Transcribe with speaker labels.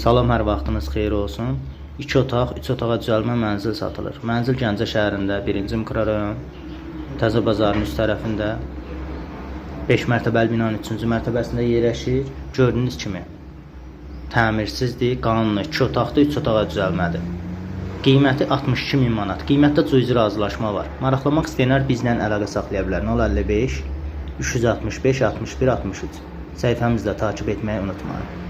Speaker 1: Salam, hər vaxtınız xeyir olsun. 2 otaq, 3 otağa düzəlmə mənzil satılır. Mənzil Gəncə şəhərində 1-ci mikrorayon, Təzə bazarın üst tərəfində 5 mərtəbəli binanın 3-cü mərtəbəsində yerləşir. Gördüyünüz kimi təmirsizdir, qanunlu 2 otaqda 3 otağa düzəlmədir. Qiyməti 62.000 manat. Qiymətdə cüzi razılaşma var. Maraqlamaq istəyənlər bizlə əlaqə saxlaya bilər. 055 365 61 63. Səhifəmizdə takib etməyi unutmayın.